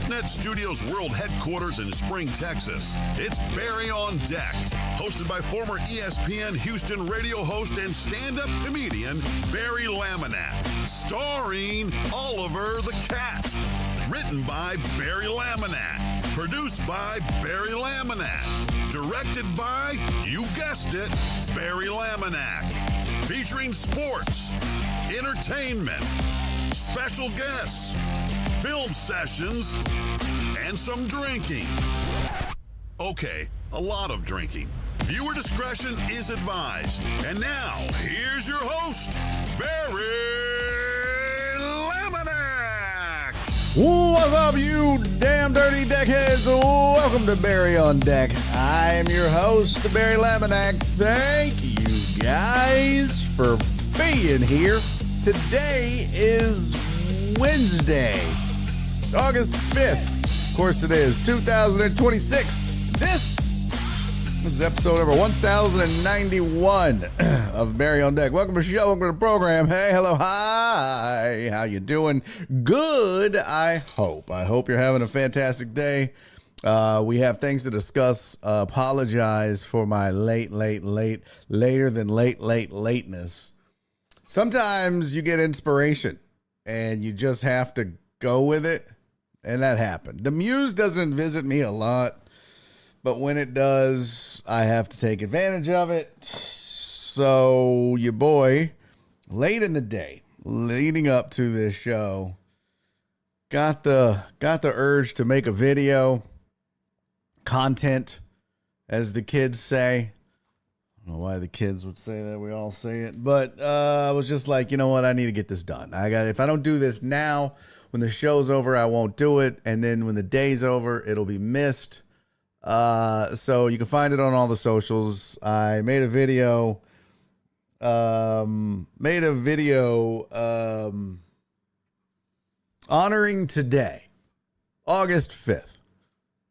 TalkNet Studios World Headquarters in Spring, Texas, it's Barry on Deck, hosted by former ESPN Houston radio host and stand-up comedian Barry Laminack, starring Oliver the Cat. Written by Barry Laminack, produced by Barry Laminack, directed by, you guessed it, Barry Laminack, featuring sports, entertainment, special guests, film sessions, and some drinking. Okay, a lot of drinking. Viewer discretion is advised. And now, here's your host, Barry Laminack. What's up, you damn dirty deckheads? Welcome to Barry on Deck. I am your host, Barry Laminack. Thank you guys for being here. Today is Wednesday, August 5th. Of course, today is 2026. This is episode number 1091 of Barry on Deck. Welcome to the show. Welcome to the program. Hey, hello, hi. How you doing? Good, I hope. I hope you're having a fantastic day. We have things to discuss. Apologize for my later than lateness. Sometimes you get inspiration and you just have to go with it. And that happened. The muse doesn't visit me a lot, but when it does, I have to take advantage of it. So your boy, late in the day, leading up to this show, got the urge to make a video, content, as the kids say. I don't know why the kids would say that. We all say it. But I was just like, you know what? I need to get this done. If I don't do this now, when the show's over, I won't do it. And then when the day's over, it'll be missed. So you can find it on all the socials. I made a video, honoring today, August 5th,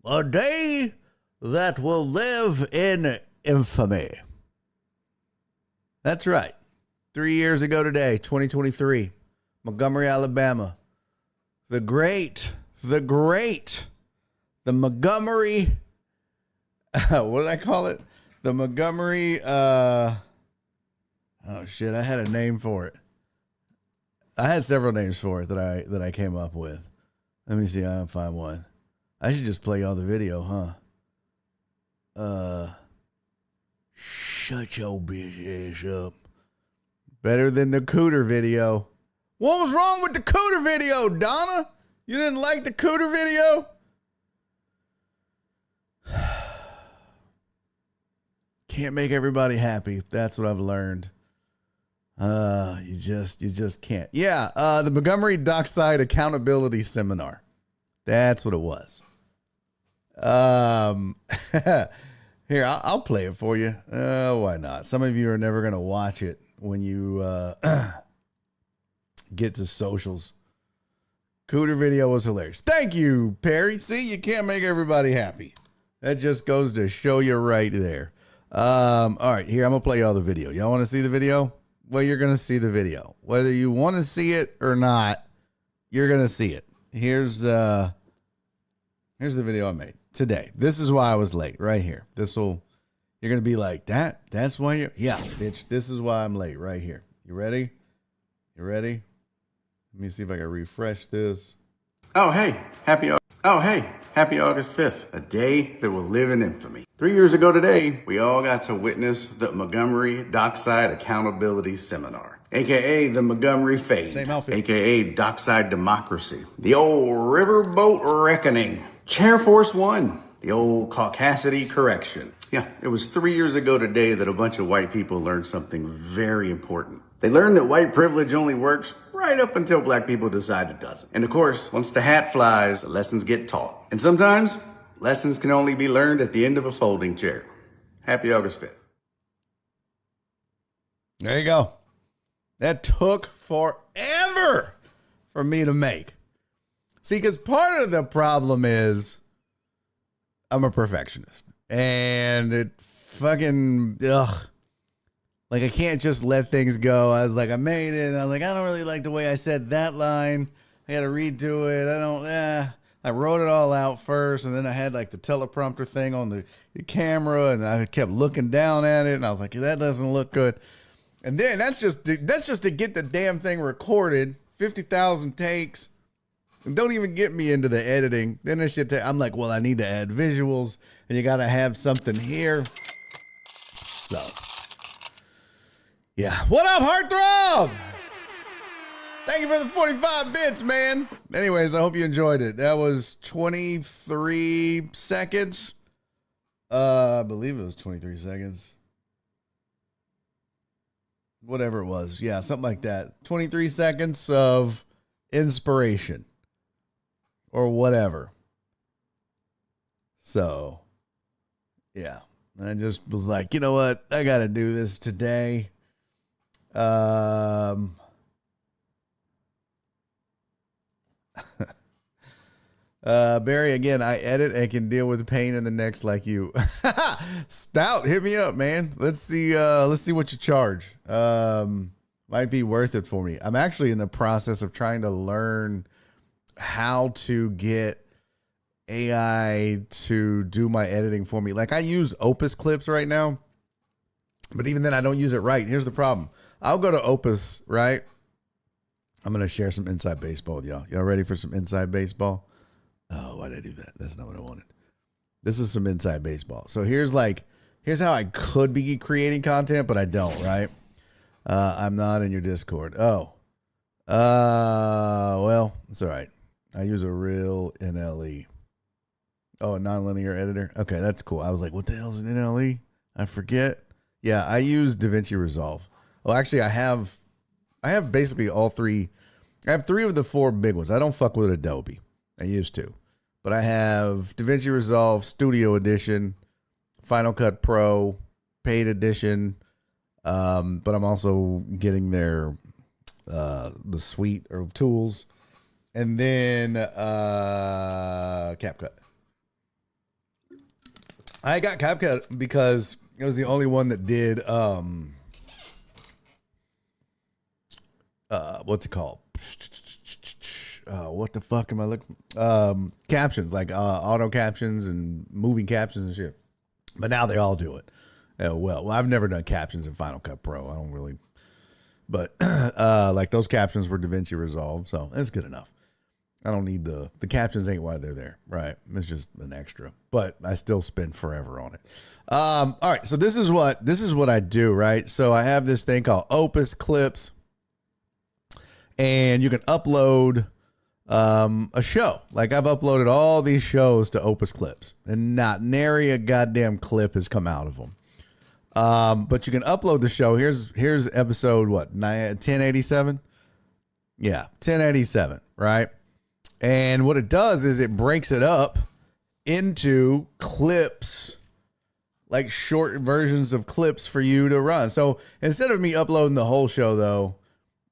a day that will live in infamy. That's right. 3 years ago today, 2023, Montgomery, Alabama, the Montgomery, what did I call it? The Montgomery, oh shit, I had a name for it. I had several names for it that I came up with. Let me see, I can find one. I should just play y'all the video, huh? Shut your bitch ass up. Better than the Cooter video. What was wrong with the Cooter video, Donna? You didn't like the Cooter video? Can't make everybody happy. That's what I've learned. You just can't. Yeah, the Montgomery Dockside Accountability Seminar. That's what it was. Here, I'll play it for you. Why not? Some of you are never going to watch it when you get to socials. Cooter video was hilarious. Thank you, Perry. See, you can't make everybody happy. That just goes to show you right there. All right, here, I'm going to play y'all the video. Y'all want to see the video? Well, you're going to see the video. Whether you want to see it or not, you're going to see it. Here's the video I made today. This is why I was late, right here. You're going to be like, that's why you're, yeah, bitch, this is why I'm late, right here. You ready? Let me see if I can refresh this. Oh, hey, happy August 5th, a day that will live in infamy. 3 years ago today, we all got to witness the Montgomery Dockside Accountability Seminar, aka the Montgomery Fade, same outfit, aka Dockside Democracy, the old Riverboat Reckoning, Chair Force One, the old Caucasity Correction. Yeah, it was 3 years ago today that a bunch of white people learned something very important. They learned that white privilege only works right up until black people decide it doesn't. And of course, once the hat flies, the lessons get taught. And sometimes, lessons can only be learned at the end of a folding chair. Happy August 5th. There you go. That took forever for me to make. See, because part of the problem is I'm a perfectionist. And it fucking, like, I can't just let things go. I was like, I made it. And I was like, I don't really like the way I said that line. I got to redo it. I wrote it all out first, and then I had like the teleprompter thing on the camera, and I kept looking down at it, and I was like, that doesn't look good. And then that's just to get the damn thing recorded, 50,000 takes, and don't even get me into the editing. Then it should I'm like, well, I need to add visuals, and you got to have something here. So, yeah. What up, Heartthrob? Thank you for the 45 bits, man. Anyways, I hope you enjoyed it. That was 23 seconds. I believe it was 23 seconds. Whatever it was. Yeah, something like that. 23 seconds of inspiration. Or whatever. So, yeah. I just was like, you know what? I got to do this today. Barry, again, I edit and can deal with pain in the necks like you. Stout, hit me up, man. Let's see what you charge. Might be worth it for me. I'm actually in the process of trying to learn how to get AI to do my editing for me. Like, I use Opus Clips right now, but even then I don't use it right. Here's the problem. I'll go to Opus, right? I'm going to share some inside baseball with y'all. Y'all ready for some inside baseball? Oh, why did I do that? That's not what I wanted. This is some inside baseball. So here's how I could be creating content, but I don't, right? I'm not in your Discord. Oh. Well, it's all right. I use a real NLE. Oh, a nonlinear editor. Okay, that's cool. I was like, what the hell is an NLE? I forget. Yeah, I use DaVinci Resolve. Well, actually, I have basically all three. I have 3 of the 4 big ones. I don't fuck with Adobe. I used to. But I have DaVinci Resolve Studio Edition, Final Cut Pro, Paid Edition. But I'm also getting their the suite of tools. And then CapCut. I got CapCut because it was the only one that did what's it called? What the fuck am I looking for? Captions, like auto captions and moving captions and shit. But now they all do it. Well, I've never done captions in Final Cut Pro. I don't really. But like those captions were DaVinci Resolve, so that's good enough. I don't need the captions ain't why they're there, right? It's just an extra, but I still spend forever on it. All right, so this is what I do, right? So I have this thing called Opus Clips, and you can upload a show. Like, I've uploaded all these shows to Opus Clips, and not nary a goddamn clip has come out of them. But you can upload the show. Here's episode 1087. Yeah, 1087, right? And what it does is it breaks it up into clips, like short versions of clips for you to run. So instead of me uploading the whole show, though,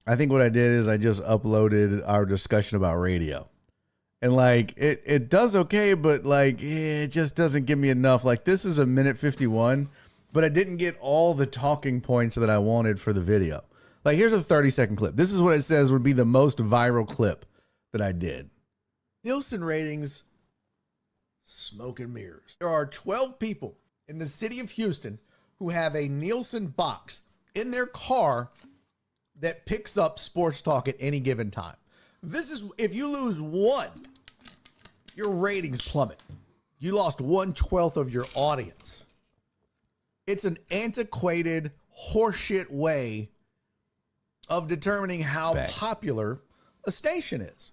I think what I did is I just uploaded our discussion about radio. And like it does okay, but like it just doesn't give me enough. Like, this is a minute 51, but I didn't get all the talking points that I wanted for the video. Like, here's a 30-second clip. This is what it says would be the most viral clip that I did. Nielsen ratings, smoke and mirrors. There are 12 people in the city of Houston who have a Nielsen box in their car that picks up sports talk at any given time. This is, if you lose one, your ratings plummet. You lost 1/12 of your audience. It's an antiquated horseshit way of determining how popular a station is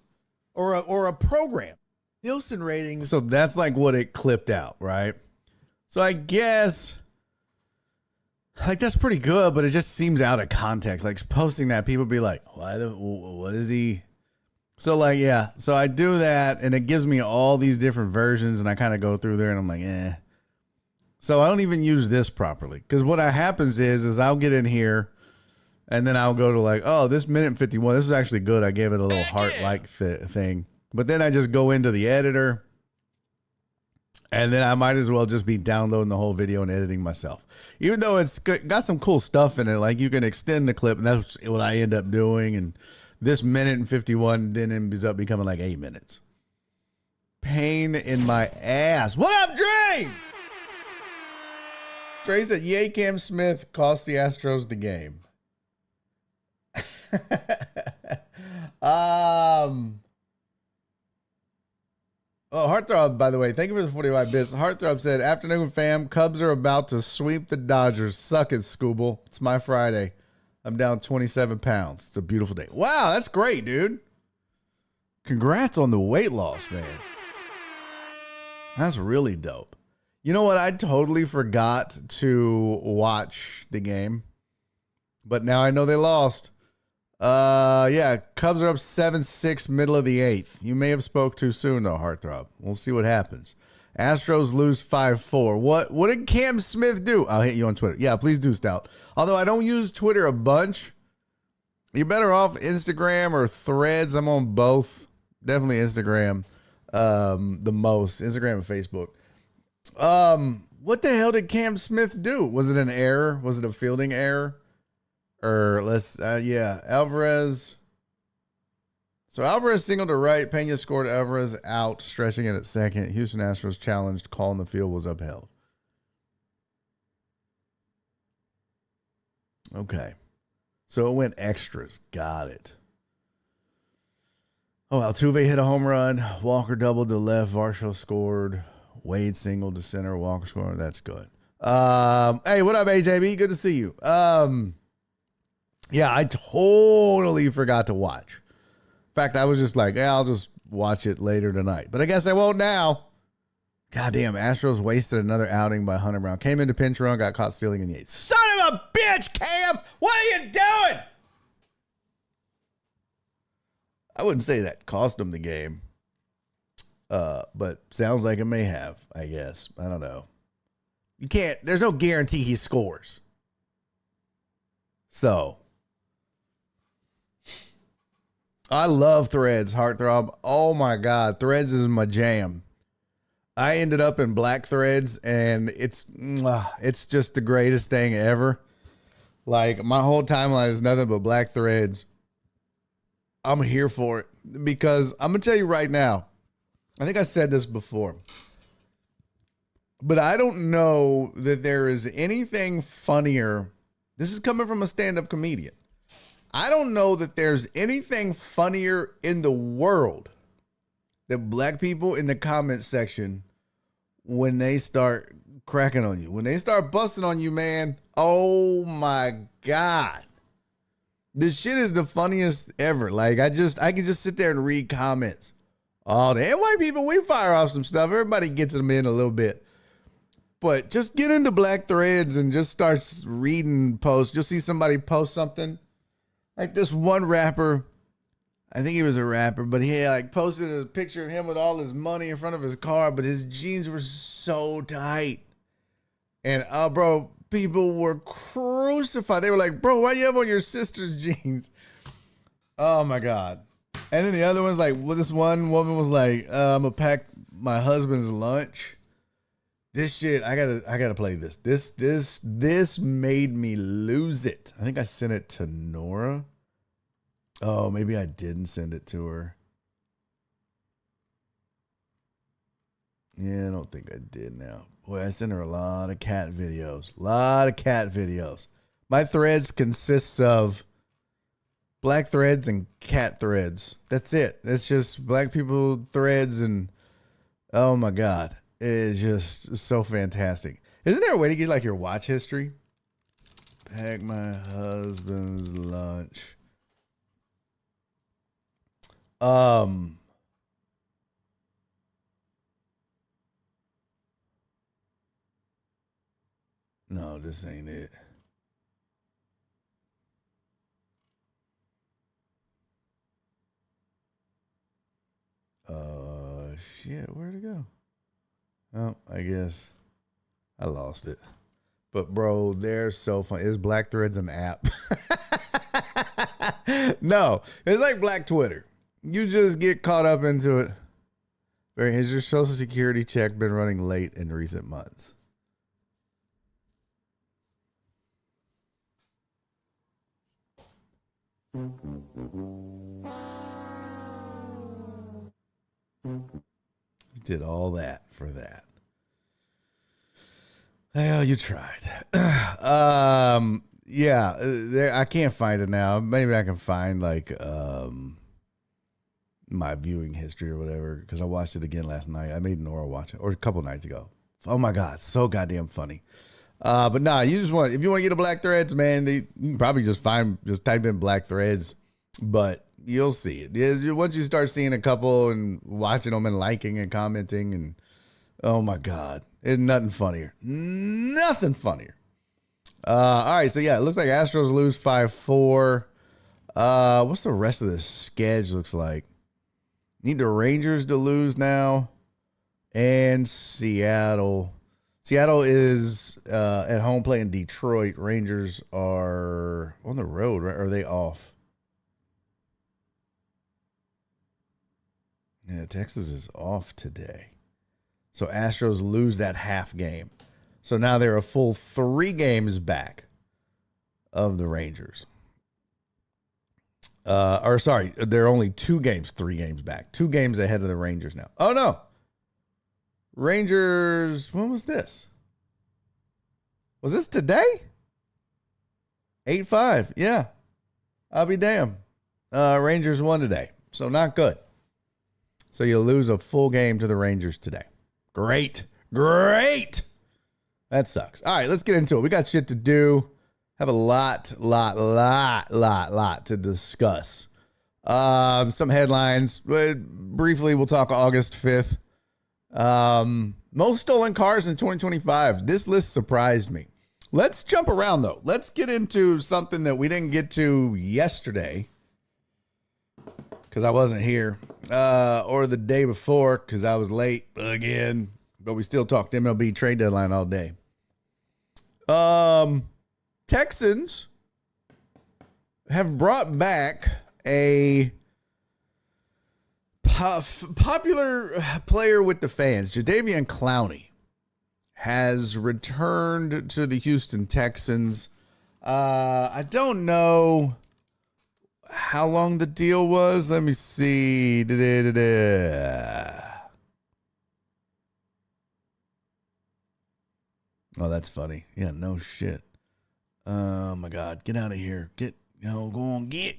or a program. Nielsen ratings. So that's like what it clipped out, right? So I guess like that's pretty good, but it just seems out of context. Like, posting that, people be like, what is he? So like, yeah, so I do that and it gives me all these different versions and I kind of go through there and I'm like, eh. So I don't even use this properly, because what happens is I'll get in here and then I'll go to like, oh, this minute 51, this is actually good. I gave it a little heart-like thing. But then I just go into the editor and then I might as well just be downloading the whole video and editing myself. Even though it's got some cool stuff in it, like you can extend the clip, and that's what I end up doing. And this minute and 51 then ends up becoming like 8 minutes. pain in my ass. What up, Dre? Dre said, yay, Cam Smith cost the Astros the game. Oh, Heartthrob, by the way, thank you for the 45 bits. Heartthrob said, afternoon, fam. Cubs are about to sweep the Dodgers. Suck it, Scooble. It's my Friday. I'm down 27 pounds. It's a beautiful day. Wow, that's great, dude. Congrats on the weight loss, man. That's really dope. You know what? I totally forgot to watch the game, but now I know they lost. Yeah, Cubs are up 7-6, middle of the 8th. You may have spoke too soon, though, Heartthrob. We'll see what happens. Astros lose 5-4. What did Cam Smith do? I'll hit you on Twitter. Yeah, please do, Stout. Although I don't use Twitter a bunch. You're better off Instagram or Threads. I'm on both. Definitely Instagram the most. Instagram and Facebook. What the hell did Cam Smith do? Was it an error? Was it a fielding error? Or Alvarez. So Alvarez singled to right. Pena scored. Alvarez out, stretching it at second. Houston Astros challenged. Call in the field was upheld. Okay. So it went extras. Got it. Oh, Altuve hit a home run. Walker doubled to left. Varsho scored. Wade singled to center. Walker scored. That's good. Hey, what up, AJB? Good to see you. Yeah, I totally forgot to watch. In fact, I was just like, yeah, I'll just watch it later tonight. But I guess I won't now. Goddamn, Astros wasted another outing by Hunter Brown. Came into pinch run, got caught stealing in the 8th. Son of a bitch, Cam! What are you doing? I wouldn't say that cost him the game. But sounds like it may have, I guess. I don't know. You can't, there's no guarantee he scores. So, I love Threads, Heartthrob. Oh my God, Threads is my jam. I ended up in Black Threads, and it's just the greatest thing ever. Like, my whole timeline is nothing but Black Threads. I'm here for it because I'm going to tell you right now, I think I said this before, but I don't know that there is anything funnier. This is coming from a stand-up comedian. I don't know that there's anything funnier in the world than black people in the comment section when they start cracking on you. When they start busting on you, man, oh my God. This shit is the funniest ever. Like, I can just sit there and read comments all day. And white people, we fire off some stuff. Everybody gets them in a little bit. But just get into Black Threads and just start reading posts. You'll see somebody post something. Like this one rapper, I think he was a rapper, but he like posted a picture of him with all his money in front of his car, but his jeans were so tight. And bro, people were crucified. They were like, bro, why do you have on your sister's jeans? Oh my God. And then the other one's like, well, this one woman was like, I'm gonna pack my husband's lunch. This shit, I gotta play this. This made me lose it. I think I sent it to Nora. Oh, maybe I didn't send it to her. Yeah, I don't think I did now. Boy, I sent her a lot of cat videos. My threads consists of black threads and cat threads. That's it. It's just black people threads and oh my God. It's just so fantastic. Isn't there a way to get like your watch history? Pack my husband's lunch. No, this ain't it. Shit, where'd it go? Oh, I guess I lost it. But bro, they're so fun. Is Black Threads an app? No, it's like Black Twitter. You just get caught up into it. Has your social security check been running late in recent months? Did all that for that. Well, you tried. Yeah, I can't find it now. Maybe I can find like my viewing history or whatever, because I watched it again last night. I made Nora watch it, or a couple nights ago. Oh my God, so goddamn funny. But nah, you just want, if you want to get a Black Threads, man, you can probably just type in Black Threads, but you'll see it. Once you start seeing a couple and watching them and liking and commenting, and oh my God, it's nothing funnier. Nothing funnier. All right, so yeah, it looks like Astros lose 5-4. What's the rest of the schedule looks like? Need the Rangers to lose now, and Seattle. Seattle is at home playing Detroit. Rangers are on the road, right? Or are they off? Yeah, Texas is off today. So Astros lose that half game. So now they're a full 3 games back of the Rangers. They're only 3 games back. 2 games ahead of the Rangers now. Oh, no. Rangers, when was this? Was this today? 8-5. Yeah. I'll be damned. Rangers won today. So not good. So you lose a full game to the Rangers today. Great. That sucks. All right, let's get into it. We got shit to do. Have a lot to discuss. Some headlines. Briefly, we'll talk August 5th. Most stolen cars in 2025. This list surprised me. Let's jump around, though. Let's get into something that we didn't get to yesterday because I wasn't here, or the day before because I was late again, but we still talked MLB trade deadline all day. Texans have brought back a popular player with the fans. Jadeveon Clowney has returned to the Houston Texans. I don't know how long the deal was. Let me see. Oh, that's funny. Yeah, no shit. Oh my God. Get out of here. Go on, get.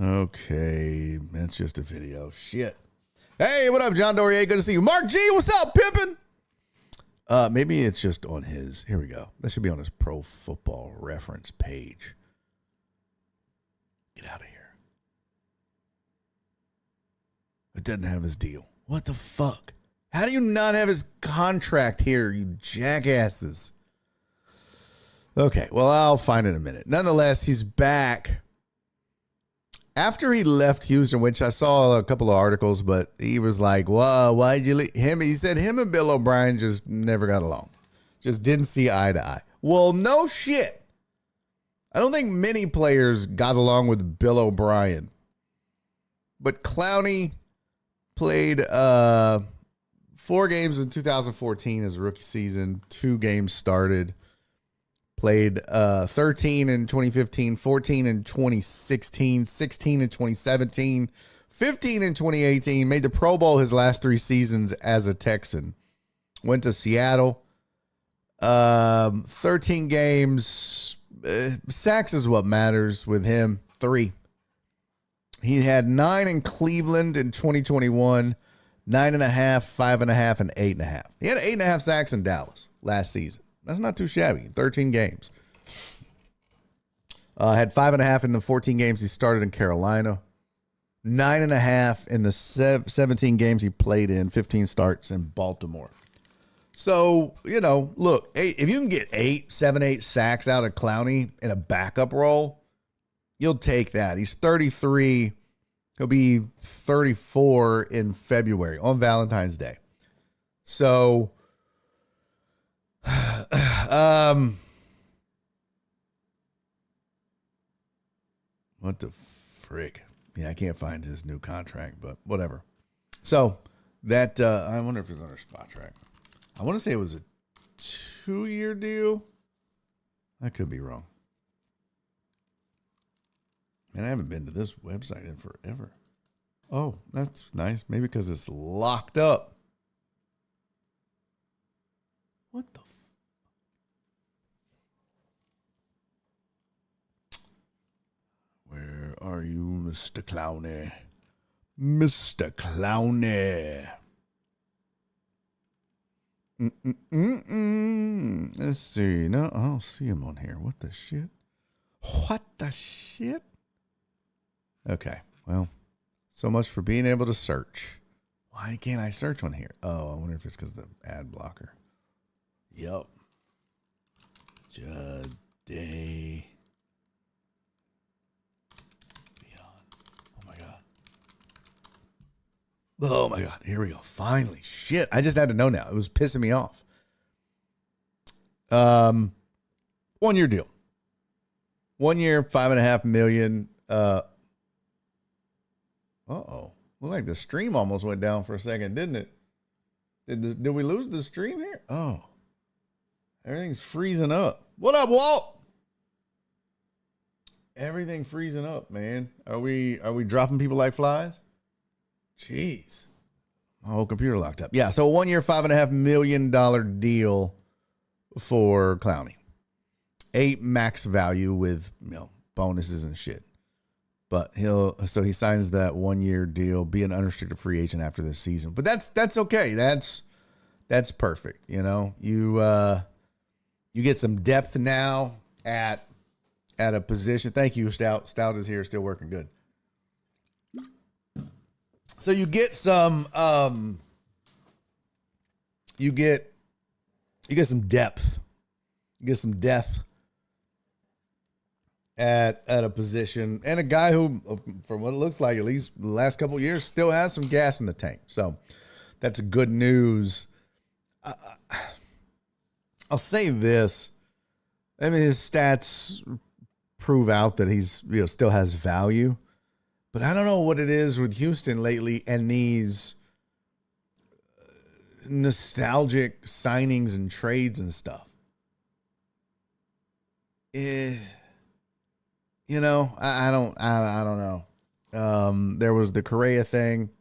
Okay, that's just a video. Shit. Hey, what up, John Dorier? Good to see you. Mark G, what's up, pimpin'? Maybe it's just on his. Here we go. That should be on his Pro Football Reference page. Get out of here. It doesn't have his deal. What the fuck? How do you not have his contract here, you jackasses? Okay, well, I'll find it in a minute. Nonetheless, he's back. After he left Houston, which I saw a couple of articles, but he was like, "Wow, why'd you leave him?" He said him and Bill O'Brien just never got along. Just didn't see eye to eye. Well, no shit. I don't think many players got along with Bill O'Brien. But Clowney played 4 games in 2014 as a rookie season. 2 games started. Played 13 in 2015, 14 in 2016, 16 in 2017, 15 in 2018. Made the Pro Bowl his last 3 seasons as a Texan. Went to Seattle. 13 games. Sacks is what matters with him. 3. He had 9 in Cleveland in 2021, 9.5, 5.5, and 8.5. He had 8.5 sacks in Dallas last season. That's not too shabby. 13 games. Had 5.5 in the 14 games he started in Carolina. 9.5 in the 17 games he played in. 15 starts in Baltimore. So, look, if you can get 7, 8 sacks out of Clowney in a backup role, you'll take that. He's 33. He'll be 34 in February on Valentine's Day. So, what the frick? Yeah, I can't find his new contract, but whatever. So that I wonder if it's on our spot track. I want to say it was a 2-year deal. I could be wrong. And I haven't been to this website in forever. Oh, that's nice. Maybe because it's locked up. What the Where are you, Mr. Clowney? Mr. Clowney. Let's see. No, I don't see him on here. What the shit? What the shit? Okay, well, so much for being able to search. Why can't I search on here? Oh, I wonder if it's because of the ad blocker. Yup. Judd Day. Oh my God. Here we go. Finally. Shit. I just had to know now. It was pissing me off. 1-year deal. 1 year, $5.5 million. Uh-oh. Looked like the stream almost went down for a second, didn't it? Did we lose the stream here? Oh. Everything's freezing up. What up, Walt? Everything freezing up, man. Are we dropping people like flies? Jeez. My whole computer locked up. Yeah, so 1 year, $5.5 million deal for Clowney. 8 max value with, bonuses and shit. But he signs that 1 year deal, be an unrestricted free agent after this season. But that's okay. That's perfect. You get some depth now at a position. Thank you, Stout. Stout is here, still working good. So you get some you get some depth. You get some depth at a position, and a guy who, from what it looks like, at least the last couple of years, still has some gas in the tank. So that's good news. I'll say this. I mean, his stats prove out that he's still has value. But I don't know what it is with Houston lately and these nostalgic signings and trades and stuff. I don't know. There was the Correa thing.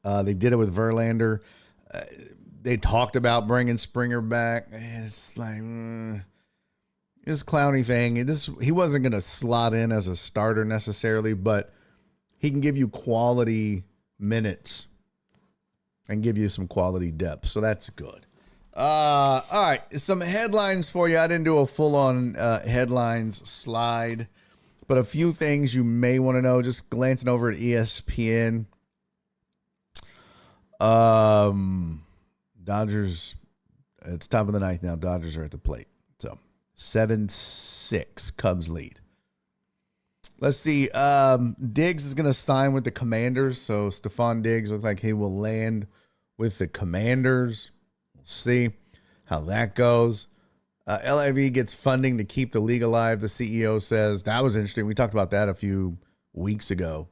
They did it with Verlander. They talked about bringing Springer back. It's like this Clowney thing. He wasn't going to slot in as a starter necessarily, but he can give you quality minutes and give you some quality depth. So that's good. All right. Some headlines for you. I didn't do a full-on headlines slide, but a few things you may want to know. Just glancing over at ESPN. Dodgers, it's top of the ninth now. Dodgers are at the plate. So 7-6 Cubs lead. Let's see. Diggs is going to sign with the Commanders. So Stephon Diggs looks like he will land with the Commanders. We'll see how that goes. LIV gets funding to keep the league alive, the CEO says. That was interesting. We talked about that a few weeks ago.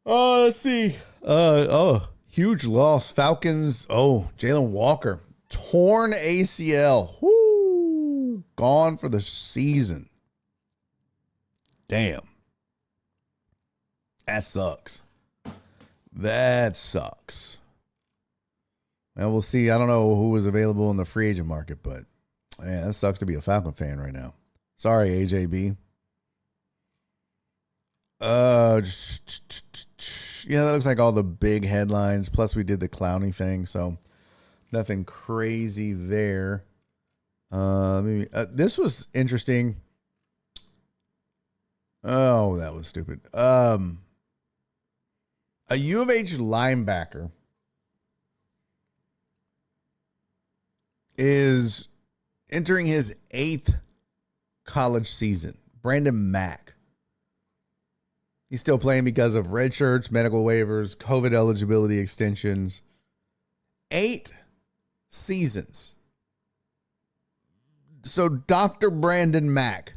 Let's see. Huge loss. Falcons. Jalen Walker. Torn ACL. Whoo. Gone for the season. Damn. That sucks. That sucks. And we'll see. I don't know who was available in the free agent market, but man, that sucks to be a Falcon fan right now. Sorry, AJB. Yeah, that looks like all the big headlines. Plus, we did the Clowney thing, so nothing crazy there. This was interesting. Oh, that was stupid. A U of H linebacker is entering his 8th college season. Brandon Mack. He's still playing because of red shirts, medical waivers, COVID eligibility extensions. 8 seasons. So Dr. Brandon Mack.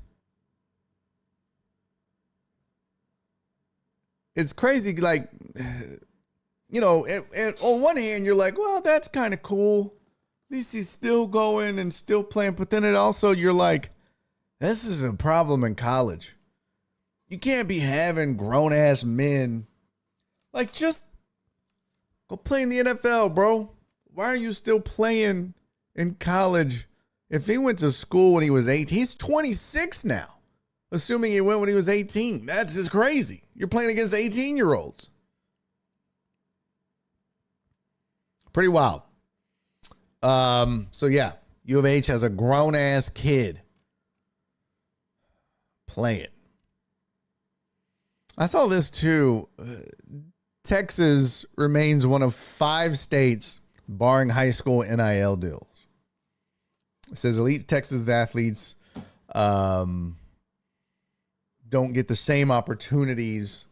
It's crazy, on one hand, you're like, well, that's kind of cool. least he's still going and still playing. But then it also, you're like, this is a problem in college. You can't be having grown-ass men. Like, just go play in the NFL, bro. Why are you still playing in college? If he went to school when he was 18, he's 26 now. Assuming he went when he was 18. That's just crazy. You're playing against 18-year-olds. Pretty wild. So yeah, U of H has a grown-ass kid playing. I saw this too. Texas remains one of 5 states barring high school NIL deals. It says elite Texas athletes don't get the same opportunities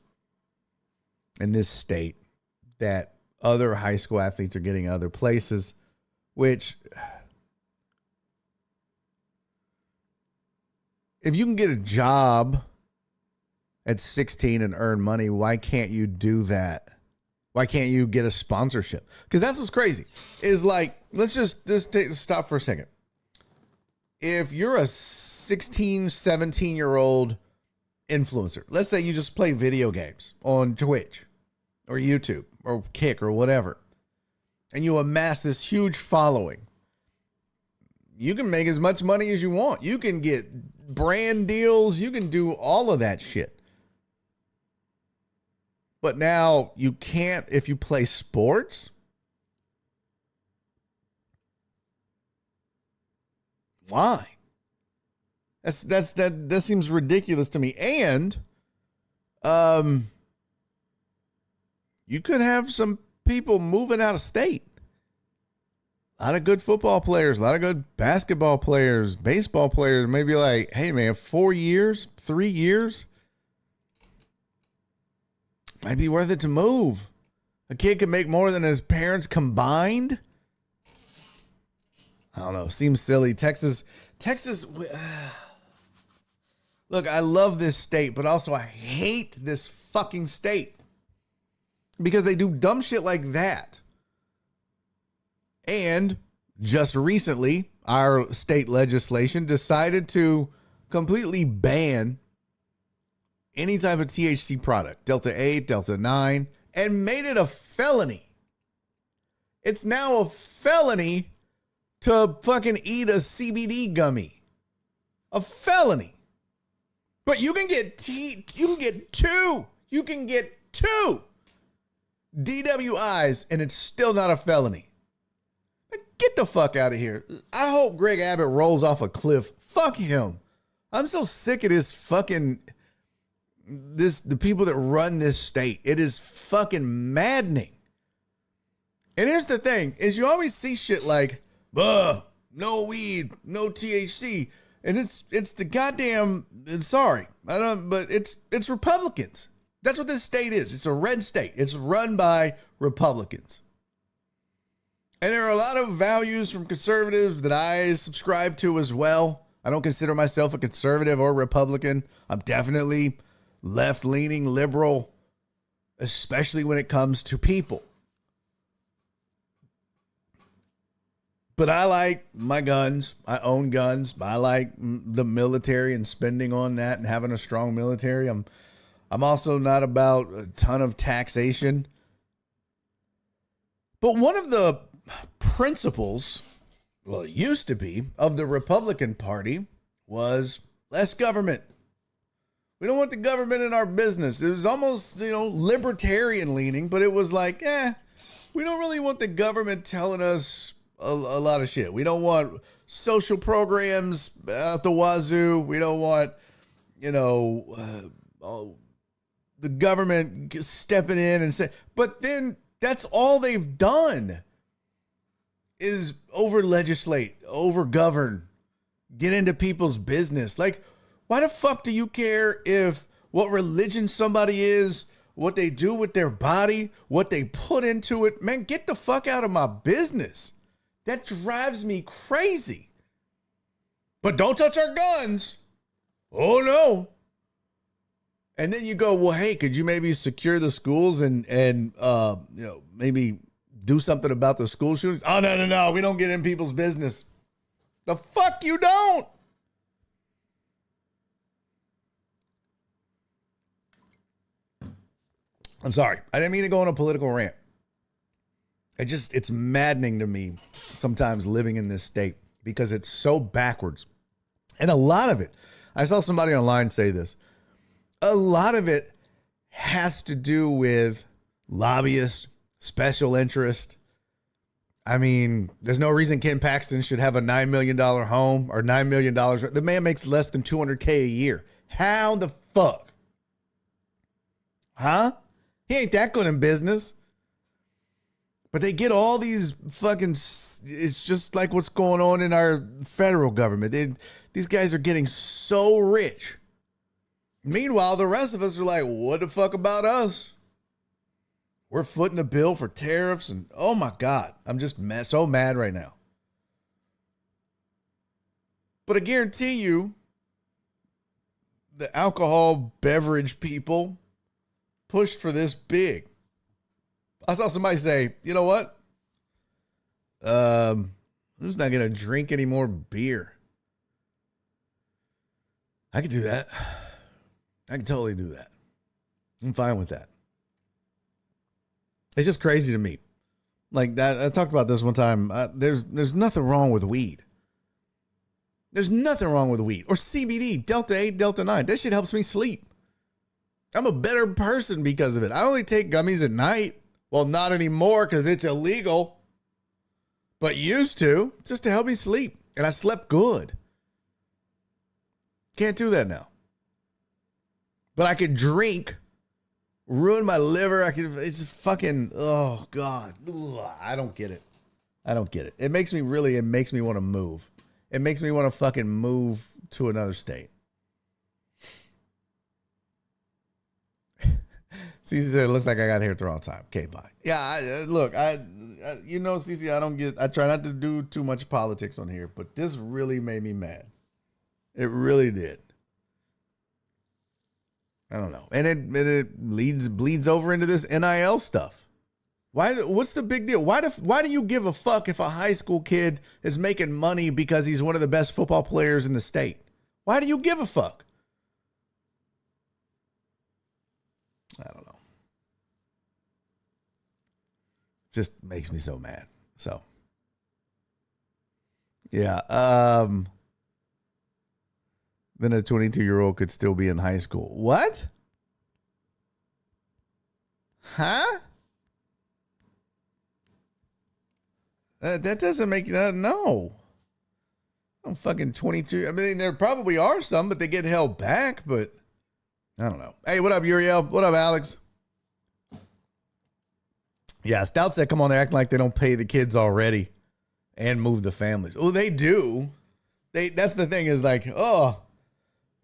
in this state that other high school athletes are getting other places, which if you can get a job at 16 and earn money, why can't you do that? Why can't you get a sponsorship? Because that's what's crazy. Is like, let's just stop for a second. If you're a 16, 17-year-old influencer, let's say you just play video games on Twitch or YouTube or Kick or whatever, and you amass this huge following, you can make as much money as you want. You can get brand deals. You can do all of that shit. But now you can't if you play sports. Why? That seems ridiculous to me. And you could have some people moving out of state. A lot of good football players, a lot of good basketball players, baseball players, maybe like, hey man, 4 years, 3 years, might be worth it to move. A kid could make more than his parents combined. I don't know. Seems silly. Texas. Look, I love this state, but also I hate this fucking state because they do dumb shit like that. And just recently, our state legislation decided to completely ban any type of THC product, Delta 8, Delta 9, and made it a felony. It's now a felony to fucking eat a CBD gummy. A felony. But you can get two DWIs and it's still not a felony. Get the fuck out of here. I hope Greg Abbott rolls off a cliff. Fuck him. I'm so sick of this fucking the people that run this state. It is fucking maddening. And here's the thing, is you always see shit like, no weed, no THC. And it's the goddamn, sorry, I don't, but it's Republicans. That's what this state is. It's a red state. It's run by Republicans. And there are a lot of values from conservatives that I subscribe to as well. I don't consider myself a conservative or Republican. I'm definitely left-leaning liberal, especially when it comes to people. But I like my guns. I own guns. I like the military and spending on that and having a strong military. I'm also not about a ton of taxation. But one of the principles, well, it used to be, of the Republican Party was less government. We don't want the government in our business. It was almost, libertarian leaning, but it was like, we don't really want the government telling us a lot of shit. We don't want social programs out the wazoo. We don't want, the government stepping in and say, but then that's all they've done is over legislate, over govern, get into people's business. Like, why the fuck do you care if what religion somebody is, what they do with their body, what they put into it? Man, get the fuck out of my business. That drives me crazy. But don't touch our guns. Oh no. And then you go, well, hey, could you maybe secure the schools and maybe do something about the school shootings. Oh, no. We don't get in people's business. The fuck you don't. I'm sorry. I didn't mean to go on a political rant. It's maddening to me sometimes living in this state because it's so backwards. And a lot of it, I saw somebody online say this, a lot of it has to do with lobbyists, special interest. I mean, there's no reason Ken Paxton should have a $9 million home or $9 million. The man makes less than $200K a year. How the fuck? Huh? He ain't that good in business. But they get all these fucking, it's just like what's going on in our federal government. These guys are getting so rich. Meanwhile, the rest of us are like, what the fuck about us? We're footing the bill for tariffs and oh my God, I'm just so mad right now. But I guarantee you, the alcohol beverage people pushed for this big. I saw somebody say, you know what? I'm just not going to drink any more beer. I could do that. I can totally do that. I'm fine with that. It's just crazy to me. Like that, I talked about this one time. There's nothing wrong with weed. There's nothing wrong with weed or CBD, Delta 8, Delta 9. That shit helps me sleep. I'm a better person because of it. I only take gummies at night. Well, not anymore because it's illegal. But used to, just to help me sleep. And I slept good. Can't do that now. But I could drink, ruin my liver. It's fucking, oh God. Ugh, I don't get it. It makes me want to move. It makes me want to fucking move to another state. Cece said, it looks like I got here at the wrong time. Okay, bye. Yeah, look, you know, Cece, I try not to do too much politics on here, but this really made me mad. It really did. I don't know. And it bleeds over into this NIL stuff. What's the big deal? Why do you give a fuck if a high school kid is making money because he's one of the best football players in the state? Why do you give a fuck? I don't know. Just makes me so mad. So, yeah. Then a 22-year-old could still be in high school. What? Huh? That doesn't make no. I'm fucking 22. I mean, there probably are some, but they get held back. But I don't know. Hey, what up, Uriel? What up, Alex? Yeah, Stout said, come on, they're acting like they don't pay the kids already and move the families. Oh, they do. That's the thing is like, oh,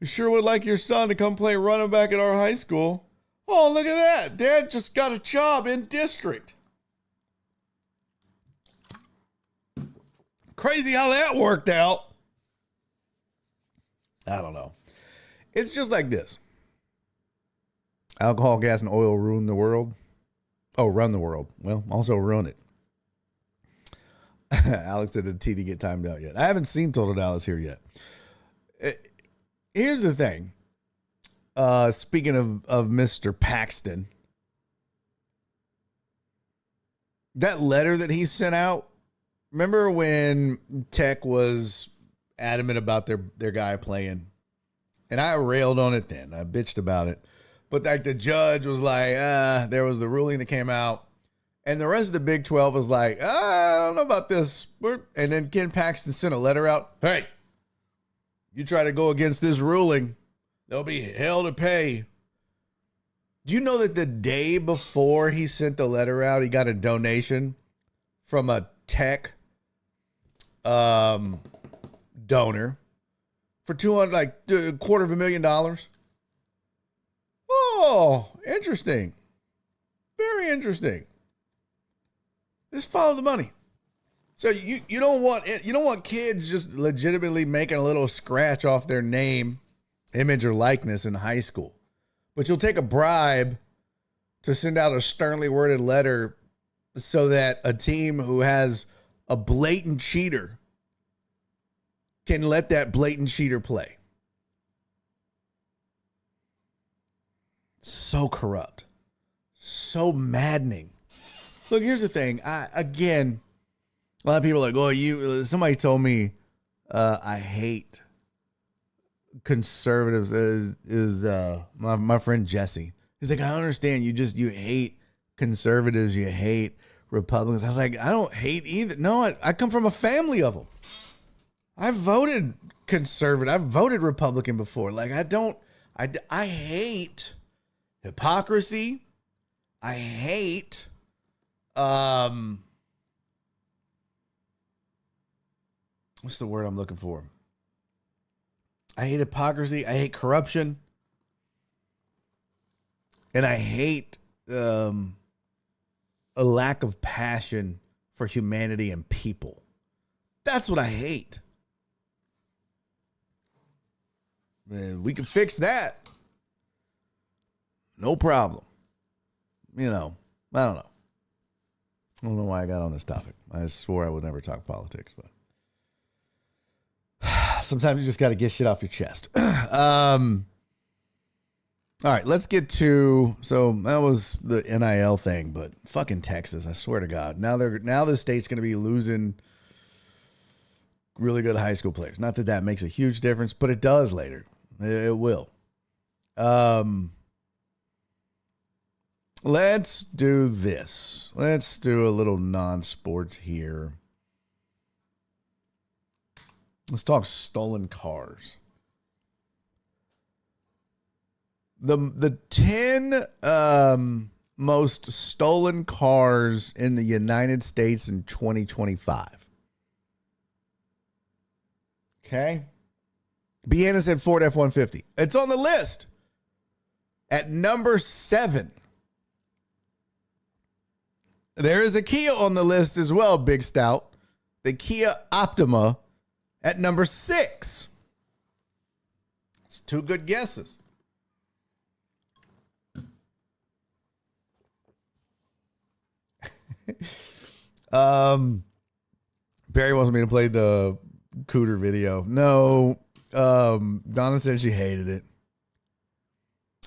you sure would like your son to come play running back at our high school. Oh, look at that. Dad just got a job in district. Crazy how that worked out. I don't know. It's just like this. Alcohol, gas, and oil ruin the world. Oh, run the world. Well, also ruin it. Alex said, did TD get timed out yet? I haven't seen Total Dallas here yet. Here's the thing. Speaking of Mr. Paxton, that letter that he sent out, remember when Tech was adamant about their guy playing? And I railed on it then. I bitched about it. But like the judge was like, there was the ruling that came out. And the rest of the Big 12 was like, I don't know about this. And then Ken Paxton sent a letter out. Hey, you try to go against this ruling, there'll be hell to pay. Do you know that the day before he sent the letter out, he got a donation from a Tech donor for $250,000? Oh, interesting. Very interesting. Just follow the money. So you don't want kids just legitimately making a little scratch off their name, image, or likeness in high school. But you'll take a bribe to send out a sternly worded letter so that a team who has a blatant cheater can let that blatant cheater play. So corrupt. So maddening. Look, here's the thing. Again, a lot of people are like, somebody told me I hate conservatives is my friend Jesse. He's like, I don't understand. You hate conservatives. You hate Republicans. I was like, I don't hate either. No, I come from a family of them. I voted conservative. I've voted Republican before. Like, I hate hypocrisy. I hate, what's the word I'm looking for? I hate hypocrisy. I hate corruption. And I hate a lack of passion for humanity and people. That's what I hate. And we can fix that. No problem. I don't know. I don't know why I got on this topic. I swore I would never talk politics, but sometimes you just got to get shit off your chest. All right, let's get to, so that was the NIL thing, but fucking Texas, I swear to God. Now the state's going to be losing really good high school players. Not that that makes a huge difference, but it does later. It will. Let's do this. Let's do a little non-sports here. Let's talk stolen cars. The 10 most stolen cars in the United States in 2025. Okay. Behanna said Ford F-150. It's on the list at number 7. There is a Kia on the list as well, Big Stout. The Kia Optima at number 6. It's 2 good guesses. Barry wants me to play the Cooter video. No. Donna said she hated it.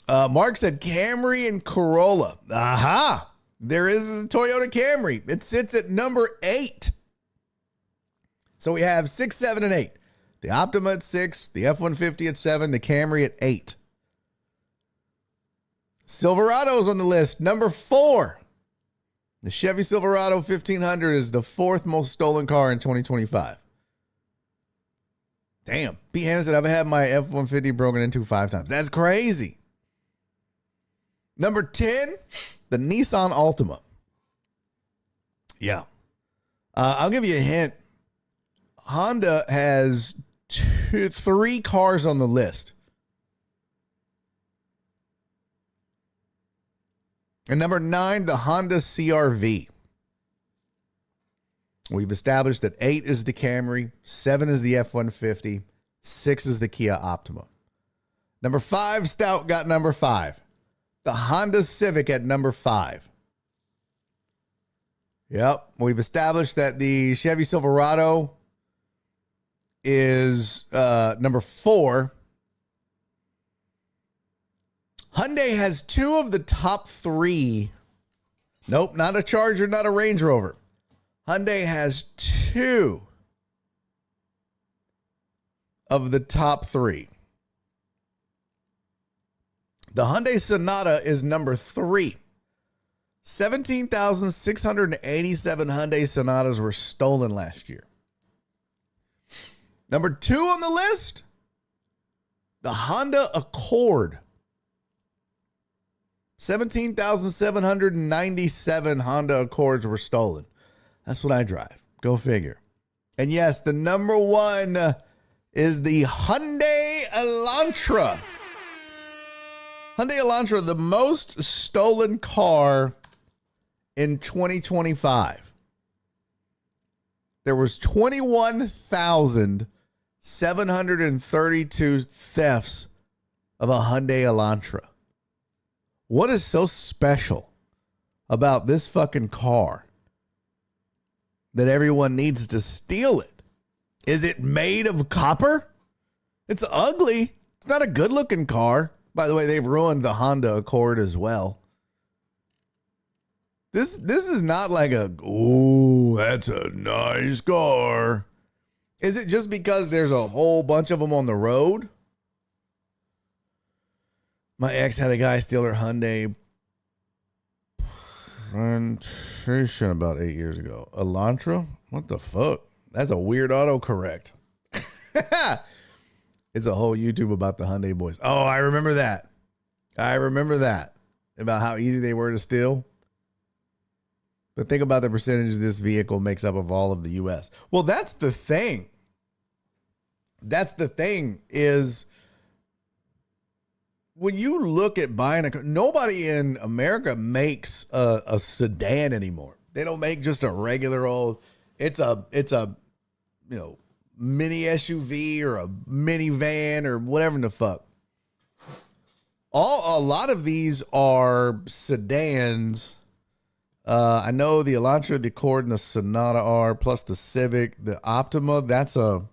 Mark said Camry and Corolla. Aha! There is a Toyota Camry. It sits at number 8. So we have 6, 7, and 8. The Optima at 6, the F-150 at 7, the Camry at 8. Silverado's on the list, number 4. The Chevy Silverado 1500 is the 4th most stolen car in 2025. Damn. Pete Hanna said, I've had my F-150 broken into 5 times. That's crazy. Number 10, the Nissan Altima. Yeah. I'll give you a hint. Honda has 3 cars on the list. And number 9, the Honda CR-V. We've established that 8 is the Camry, 7 is the F-150, 6 is the Kia Optima. Number 5, Stout got number 5. The Honda Civic at number 5. Yep. We've established that the Chevy Silverado is number 4. Hyundai has 2 of the top 3. Nope, not a Charger, not a Range Rover. Hyundai has 2 of the top 3. The Hyundai Sonata is number 3. 17,687 Hyundai Sonatas were stolen last year. Number 2 on the list, the Honda Accord. 17,797 Honda Accords were stolen. That's what I drive. Go figure. And yes, the number 1 is the Hyundai Elantra. Hyundai Elantra, the most stolen car in 2025. There was 21,732 thefts of a Hyundai Elantra. What is so special about this fucking car that everyone needs to steal it? Is it made of copper? It's ugly. It's not a good looking car. By the way, they've ruined the Honda Accord as well. This is not like that's a nice car. Is it just because there's a whole bunch of them on the road? My ex had a guy steal her Hyundai Plantation about 8 years ago. Elantra? What the fuck? That's a weird autocorrect. It's a whole YouTube about the Hyundai boys. Oh, I remember that. About how easy they were to steal. But think about the percentage this vehicle makes up of all of the U.S. Well, that's the thing. Is when you look at buying a car, nobody in America makes a sedan anymore. They don't make just a regular old, it's a mini SUV or a minivan or whatever the fuck. A lot of these are sedans. I know the Elantra, the Accord, and the Sonata are, plus the Civic, the Optima. That's a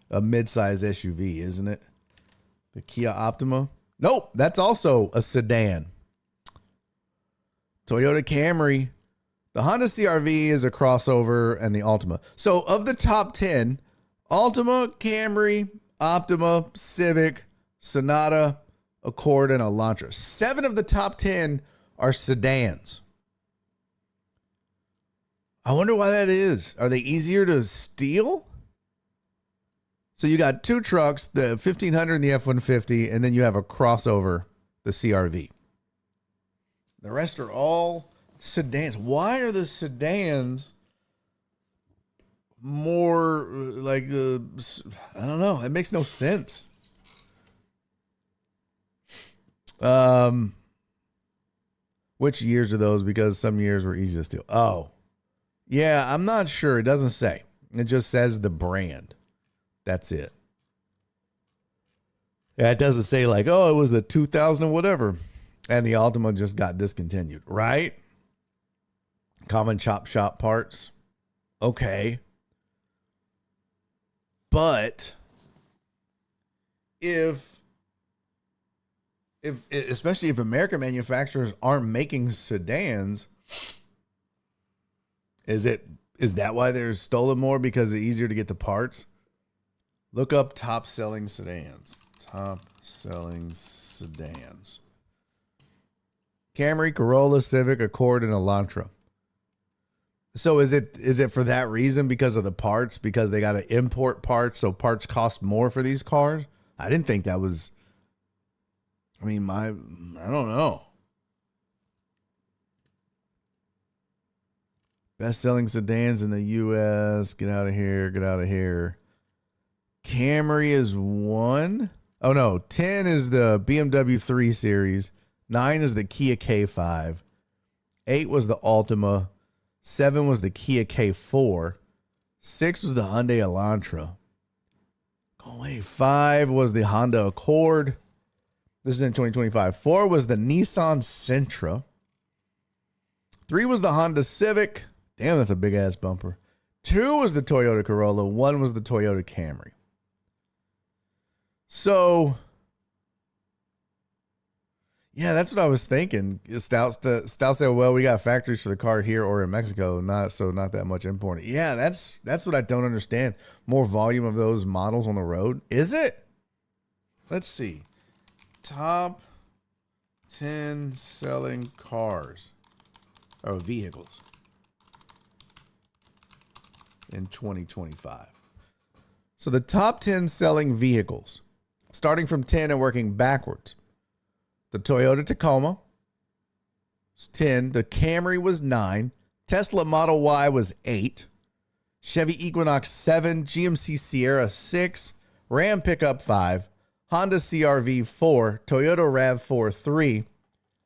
mid-size SUV, isn't it? The Kia Optima. Nope, that's also a sedan. Toyota Camry. The Honda CR-V is a crossover, and the Altima. So of the top 10, Altima, Camry, Optima, Civic, Sonata, Accord, and Elantra. 7 of the top 10 are sedans. I wonder why that is. Are they easier to steal? So you got 2 trucks, the 1500 and the F-150, and then you have a crossover, the CR-V. The rest are all sedans. Why are the sedans more like I don't know. It makes no sense. Which years are those? Because some years were easy to steal. Oh, yeah, I'm not sure. It doesn't say. It just says the brand. That's it. Yeah, it doesn't say like, oh, it was the 2000 or whatever. And the Altima just got discontinued, right? Common chop shop parts. Okay. But especially if American manufacturers aren't making sedans, is that why they're stolen more? Because it's easier to get the parts? Look up top selling sedans. Top selling sedans. Camry, Corolla, Civic, Accord, and Elantra. So is it for that reason, because of the parts? Because they got to import parts, so parts cost more for these cars? I didn't think that was. I mean, I don't know. Best-selling sedans in the U.S. Get out of here. Camry is 1. Oh, no. 10 is the BMW 3 Series. 9 is the Kia K5. 8 was the Altima. 7 was the Kia K4. 6 was the Hyundai Elantra. Oh, wait. 5 was the Honda Accord. This is in 2025. 4 was the Nissan Sentra. 3 was the Honda Civic. Damn, that's a big-ass bumper. 2 was the Toyota Corolla. 1 was the Toyota Camry. So, yeah, that's what I was thinking. Stout said, well, we got factories for the car here or in Mexico, not that much imported. Yeah, that's what I don't understand. More volume of those models on the road. Is it? Let's see. Top 10 selling cars or vehicles in 2025. So the top 10 selling vehicles, starting from 10 and working backwards. The Toyota Tacoma was 10. The Camry was 9. Tesla Model Y was 8. Chevy Equinox 7. GMC Sierra 6. Ram Pickup 5. Honda CR-V 4. Toyota RAV4 3.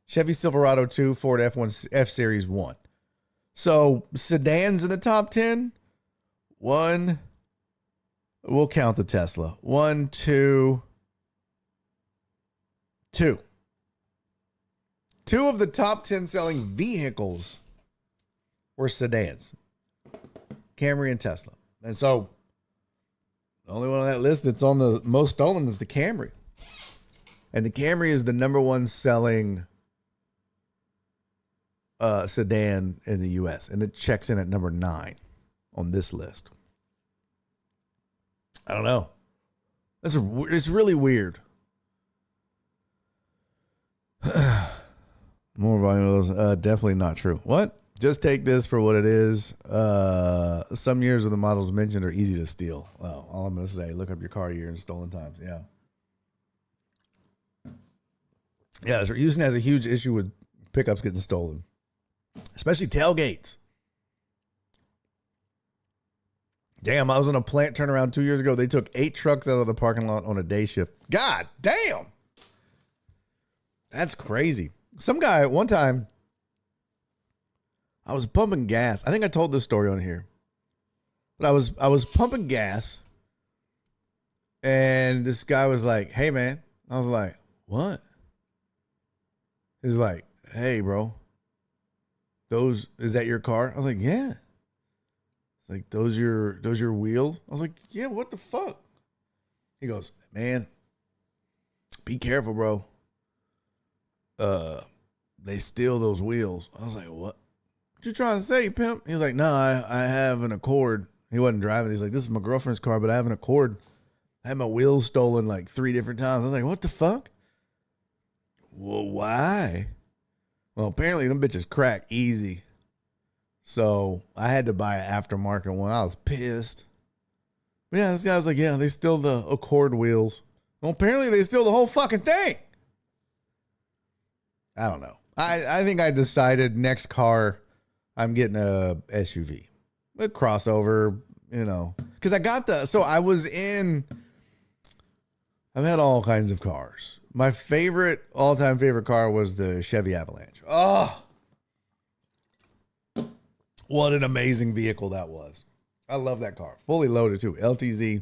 Chevy Silverado 2. Ford F-Series 1. So sedans in the top 10. 1. We'll count the Tesla. 1, 2. 2 of the top 10 selling vehicles were sedans. Camry and Tesla. And so the only one on that list that's on the most stolen is the Camry. And the Camry is the number one selling sedan in the U.S. And it checks in at number 9 on this list. I don't know. It's really weird. More volume of those. Definitely not true. What? Just take this for what it is. Some years of the models mentioned are easy to steal. Well, all I'm going to say, look up your car year and stolen times. Yeah. Yeah, so Houston has a huge issue with pickups getting stolen, especially tailgates. Damn, I was on a plant turnaround 2 years ago. They took 8 trucks out of the parking lot on a day shift. God damn. That's crazy. Some guy, one time, I was pumping gas. I think I told this story on here. But I was pumping gas, and this guy was like, "Hey, man." I was like, "What?" He's like, "Hey, bro. Is that your car?" I was like, "Yeah." It's like, those your wheels? I was like, "Yeah, what the fuck?" He goes, "Man, be careful, bro. They steal those wheels." I was like, "What you trying to say, pimp?" He was like, "No, I have an Accord." He wasn't driving. He's like, "This is my girlfriend's car, but I have an Accord. I had my wheels stolen like 3 different times." I was like, "What the fuck?" "Well, why?" "Well, apparently them bitches crack easy. So I had to buy an aftermarket one." I was pissed. But yeah, this guy was like, "Yeah, they steal the Accord wheels." Well, apparently they steal the whole fucking thing. I don't know. I think I decided next car, I'm getting a SUV. A crossover, Because I've had all kinds of cars. My all-time favorite car was the Chevy Avalanche. Oh, what an amazing vehicle that was. I love that car. Fully loaded, too. LTZ.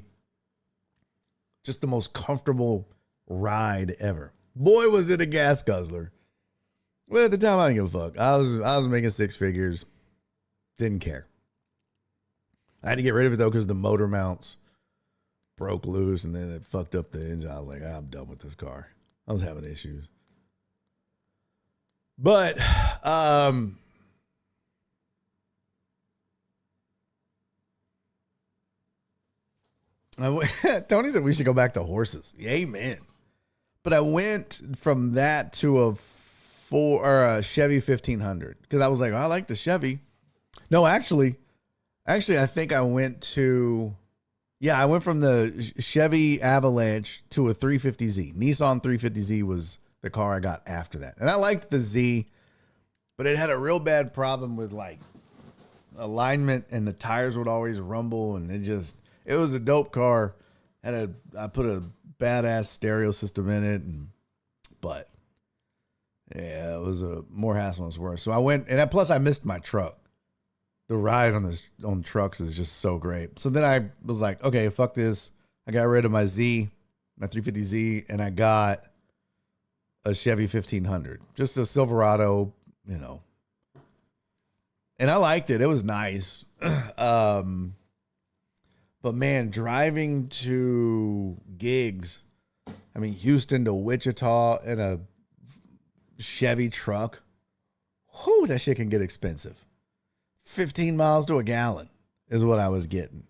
Just the most comfortable ride ever. Boy, was it a gas guzzler. But at the time, I didn't give a fuck. I was making 6 figures. Didn't care. I had to get rid of it, though, because the motor mounts broke loose, and then it fucked up the engine. I was like, I'm done with this car. I was having issues. But, Tony said we should go back to horses. Amen. But I went from that to a Chevy 1500 because I was like, I like the Chevy. No, actually, I think I went from the Chevy Avalanche to a 350Z. Nissan 350Z was the car I got after that. And I liked the Z, but it had a real bad problem with like alignment, and the tires would always rumble, and it was a dope car. I put a badass stereo system in it, but yeah, it was a more hassle than it's worth. So I went, and plus I missed my truck. The ride on trucks is just so great. So then I was like, okay, fuck this. I got rid of my 350Z, and I got a Chevy 1500, just a Silverado, And I liked it. It was nice. But man, driving to gigs, Houston to Wichita in a Chevy truck, that shit can get expensive. 15 miles to a gallon is what I was getting.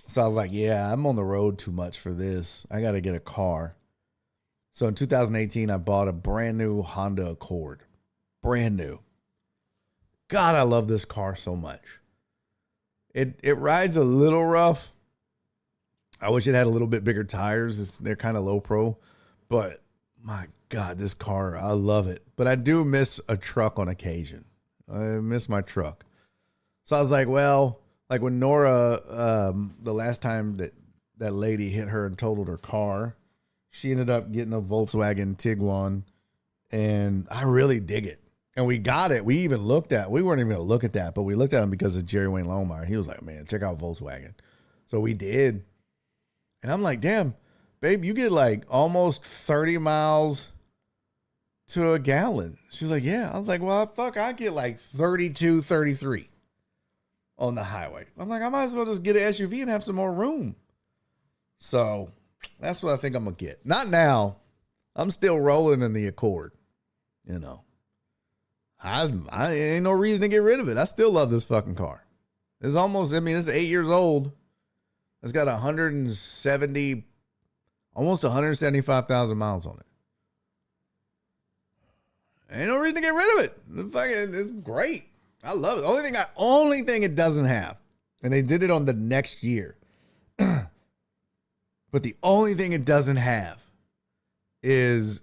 So I was like, yeah, I'm on the road too much for this. I got to get a car. So in 2018, I bought a brand new Honda Accord. Brand new. God, I love this car so much. It rides a little rough. I wish it had a little bit bigger tires. They're kind of low pro, but my God, this car, I love it. But I do miss a truck on occasion. I miss my truck. So I was like, well, like when Nora, the last time that lady hit her and totaled her car, she ended up getting a Volkswagen Tiguan, and I really dig it. And we got it. We weren't even going to look at that, but we looked at him because of Jerry Wayne Lohmeyer. He was like, man, check out Volkswagen. So we did. And I'm like, damn, babe, you get like almost 30 miles to a gallon. She's like, yeah. I was like, well, fuck, I get like 32, 33. on the highway. I'm like, I might as well just get an SUV and have some more room. So that's what I think I'm going to get. Not now. I'm still rolling in the Accord. You know, I ain't no reason to get rid of it. I still love this fucking car. It's almost, it's 8 years old. It's got 170, almost 175,000 miles on it. Ain't no reason to get rid of it. It's great. I love it. Only thing it doesn't have, and they did it on the next year. But the only thing it doesn't have is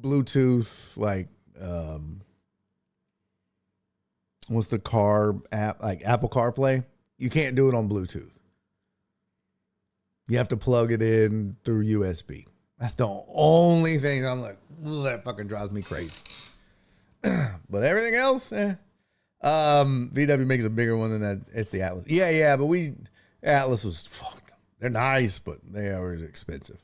Bluetooth, like what's the car app, like Apple CarPlay? You can't do it on Bluetooth. You have to plug it in through USB. That's the only thing I'm like, that fucking drives me crazy. But everything else, VW makes a bigger one than that. It's the Atlas. Yeah, but Atlas was fuck. They're nice, but they are expensive.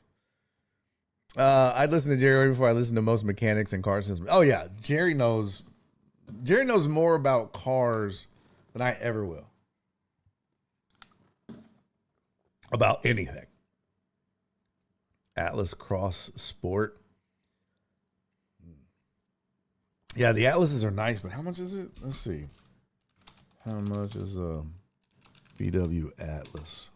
I'd listen to Jerry before I listen to most mechanics and car systems. Oh yeah, Jerry knows more about cars than I ever will. About anything. Atlas Cross Sport. Yeah, the Atlases are nice, but how much is it? Let's see. How much is a VW Atlas?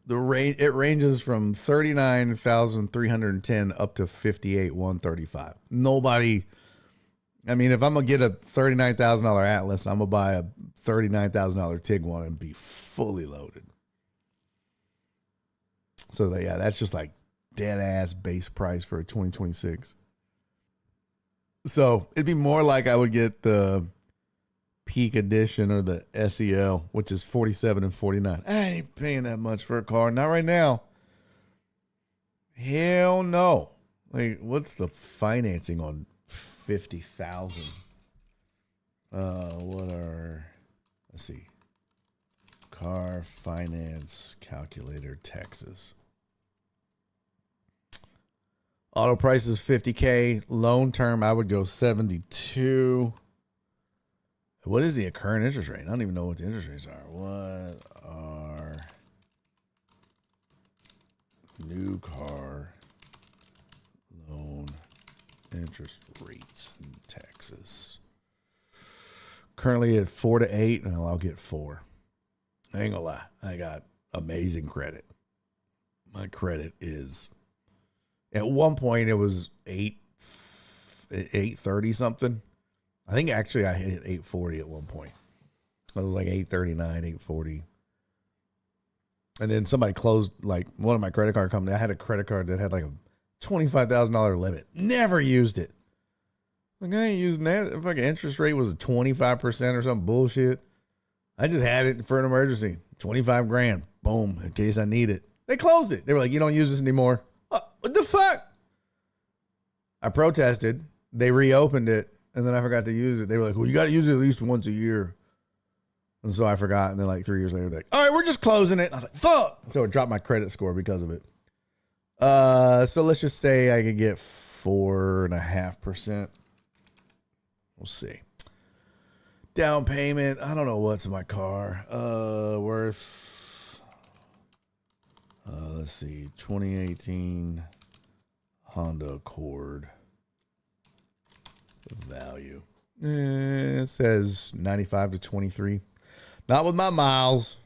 It ranges from 39,310 up to 58,135. Nobody. If I'm gonna get a $39,000 Atlas, I'm gonna buy a $39,000 Tiguan and be fully loaded. So that's just like dead ass base price for a 2026. So it'd be more like I would get the Peak Edition or the SEL, which is 47 and 49. I ain't paying that much for a car, not right now. Hell no. Like, what's the financing on 50,000? Let's see. Car finance calculator, Texas. Auto price is $50K. Loan term, I would go 72. What is the current interest rate? I don't even know what the interest rates are. What are new car loan interest rates in Texas? Currently at 4 to 8, and I'll get 4. I ain't gonna lie. I got amazing credit. My credit is, at one point it was 830 something. I think actually I hit 840 at one point. It was like 839, 840. And then somebody closed, like, one of my credit card companies. I had a credit card that had like a $25,000 limit. Never used it. Like, I ain't using that. If like an interest rate was 25% or some bullshit. I just had it for an emergency. 25 grand. Boom. In case I need it. They closed it. They were like, you don't use this anymore. What the fuck? I protested. They reopened it. And then I forgot to use it. They were like, well, you got to use it at least once a year. And so I forgot. And then like 3 years later, they're like, all right, we're just closing it. And I was like, fuck. So it dropped my credit score because of it. So let's just say I could get 4.5%. We'll see. Down payment. I don't know what's in my car. Worth, let's see, 2018 Honda Accord. Value. It says 95 to 23. Not with my miles.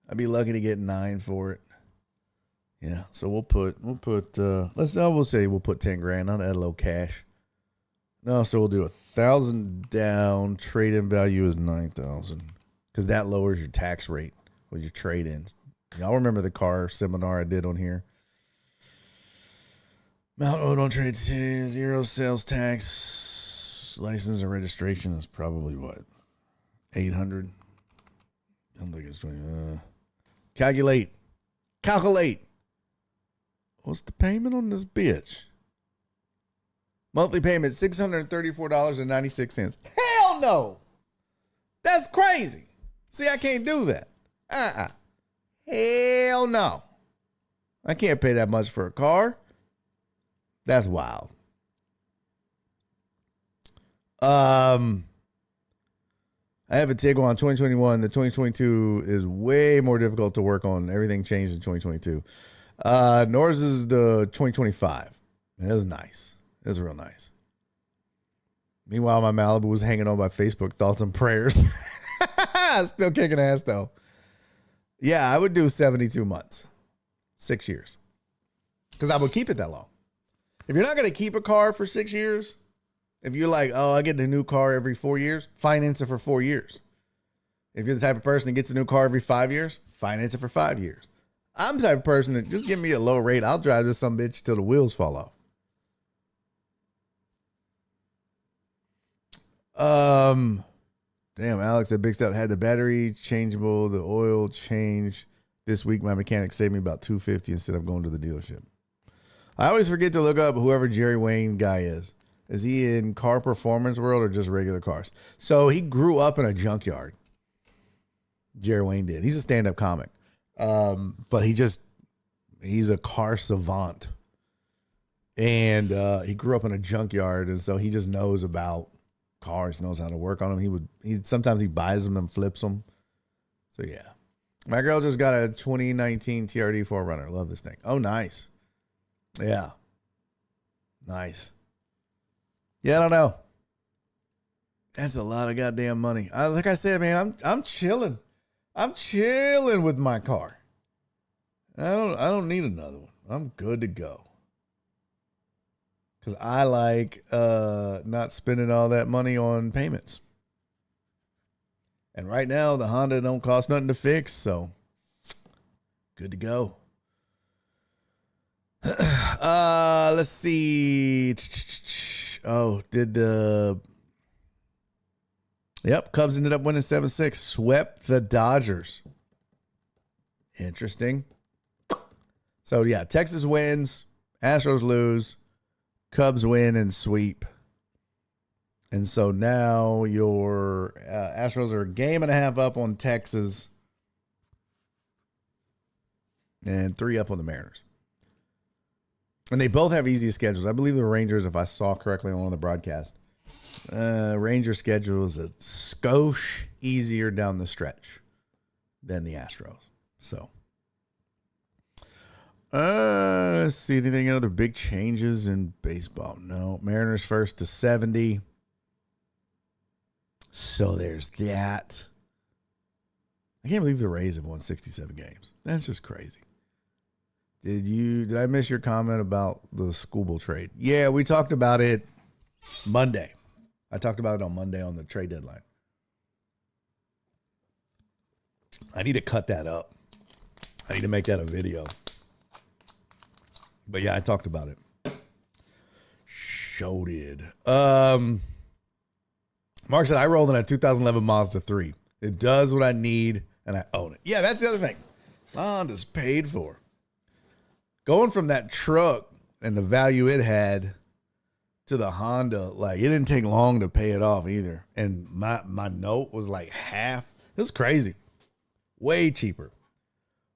I'd be lucky to get 9 for it. Yeah, so we'll put we'll put 10 grand on, add a little cash. No, so we'll do 1,000 down. Trade-in value is 9,000 because that lowers your tax rate with your trade-ins. Y'all remember the car seminar I did on here? Mount owed on trade, 0 sales tax, license and registration is probably what, 800. I don't think it's 20. Calculate. What's the payment on this bitch? Monthly payment $634.96. Hell no. That's crazy. See, I can't do that. Hell no. I can't pay that much for a car. That's wild. I have a Tiguan 2021. The 2022 is way more difficult to work on. Everything changed in 2022. Norris is the 2025. That was nice. That was real nice. Meanwhile, my Malibu was hanging on by Facebook. Thoughts and prayers. Still kicking ass, though. Yeah, I would do 72 months. 6 years. Because I would keep it that long. If you're not going to keep a car for 6 years, if you're like, oh, I get a new car every 4 years, finance it for 4 years. If you're the type of person that gets a new car every 5 years, finance it for 5 years. I'm the type of person that just give me a low rate. I'll drive this some bitch till the wheels fall off. Damn, Alex at Big Step had the battery changeable, the oil change. This week, my mechanic saved me about $250 instead of going to the dealership. I always forget to look up whoever Jerry Wayne guy is. Is he in car performance world or just regular cars? So he grew up in a junkyard. Jerry Wayne did. He's a stand-up comic. But he's a car savant. And he grew up in a junkyard, and so he just knows about cars, knows how to work on them. Sometimes he buys them and flips them. So yeah. My girl just got a 2019 TRD 4Runner. Love this thing. Oh, nice. Yeah. Nice. Yeah, I don't know. That's a lot of goddamn money. Like I said, man, I'm chilling. I'm chilling with my car. I don't need another one. I'm good to go. Because I like not spending all that money on payments. And right now, the Honda don't cost nothing to fix, so good to go. Let's see. Oh, Yep, Cubs ended up winning 7-6. Swept the Dodgers. Interesting. So, yeah, Texas wins. Astros lose. Cubs win and sweep. And so now your Astros are a game and a half up on Texas and 3 up on the Mariners. And they both have easy schedules. I believe the Rangers, if I saw correctly on the broadcast, Ranger schedule is a skosh easier down the stretch than the Astros. So, let's see, anything other big changes in baseball? No. Mariners first to 70. So there's that. I can't believe the Rays have won 67 games. That's just crazy. Did I miss your comment about the Skubal trade? Yeah, we talked about it Monday. I talked about it on Monday on the trade deadline. I need to cut that up. I need to make that a video. But yeah, I talked about it. Sure did. Mark said, I rolled in a 2011 Mazda 3. It does what I need, and I own it. Yeah, that's the other thing. Honda's paid for. Going from that truck and the value it had to the Honda, like, it didn't take long to pay it off either. And my note was like half. It was crazy. Way cheaper.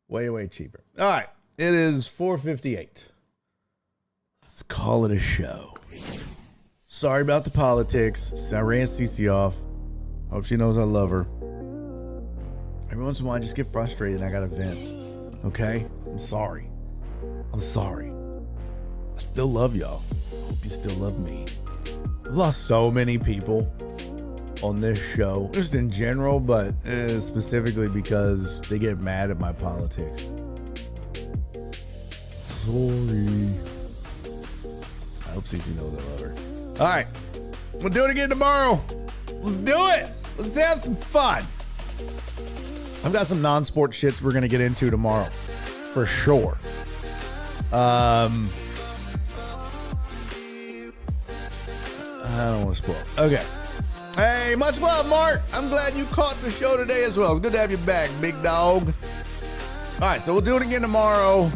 Way cheaper. All right. It is 4:58. Let's call it a show. Sorry about the politics. I ran Cece off. Hope she knows I love her. Every once in a while, I just get frustrated and I got to vent. Okay? I'm sorry. I still love y'all. Hope you still love me. I've lost so many people on this show, just in general, but specifically because they get mad at my politics. Sorry. I hope Cece knows I love her. All right. We'll do it again tomorrow. Let's do it. Let's have some fun. I've got some non-sport shit we're going to get into tomorrow. For sure. I don't want to spoil. Okay. Hey, much love, Mark. I'm glad you caught the show today as well. It's good to have you back, big dog. All right, so we'll do it again tomorrow.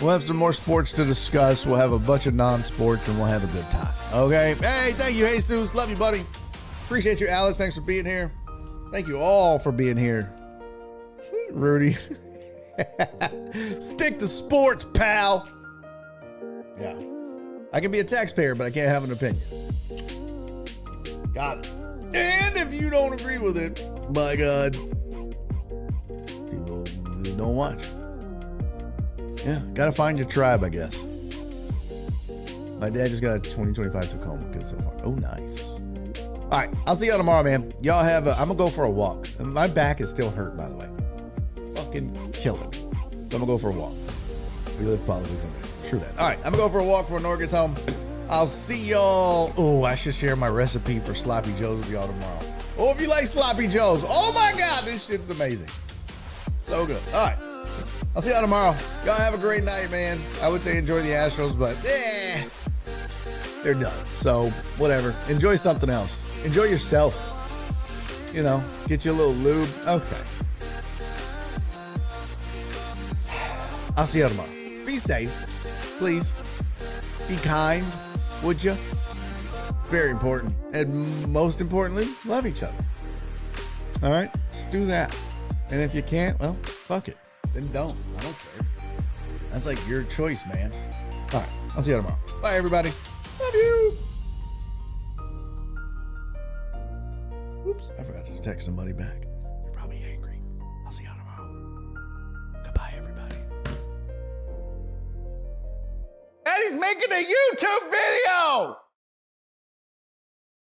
We'll have some more sports to discuss. We'll have a bunch of non-sports, and we'll have a good time. Okay? Hey, thank you, Jesus. Love you, buddy. Appreciate you, Alex. Thanks for being here. Thank you all for being here. Rudy. Stick to sports, pal. Yeah. I can be a taxpayer, but I can't have an opinion. Got it. And if you don't agree with it, by God, people just don't watch. Yeah, gotta find your tribe, I guess. My dad just got a 2025 Tacoma. Good so far. Oh, nice. All right, I'll see y'all tomorrow, man. Y'all have I'm gonna go for a walk. My back is still hurt, by the way. Fucking killing me. So I'm gonna go for a walk. We live politics on there. True that. All right, I'm gonna go for a walk before Nora gets home. I'll see y'all. Oh, I should share my recipe for Sloppy Joe's with y'all tomorrow. Oh, if you like Sloppy Joe's, oh my God, this shit's amazing. So good. All right, I'll see y'all tomorrow. Y'all have a great night, man. I would say enjoy the Astros, but they're done. So whatever. Enjoy something else. Enjoy yourself. You know, get you a little lube. Okay. I'll see you tomorrow. Be safe, please. Be kind, would you? Very important. And most importantly, love each other. All right? Just do that. And if you can't, well, fuck it. Then don't. I don't care. That's like your choice, man. All right. I'll see you tomorrow. Bye, everybody. Love you. Oops. I forgot to text somebody back. They're probably angry. I'll see you tomorrow. Goodbye, everybody. And he's making a YouTube video.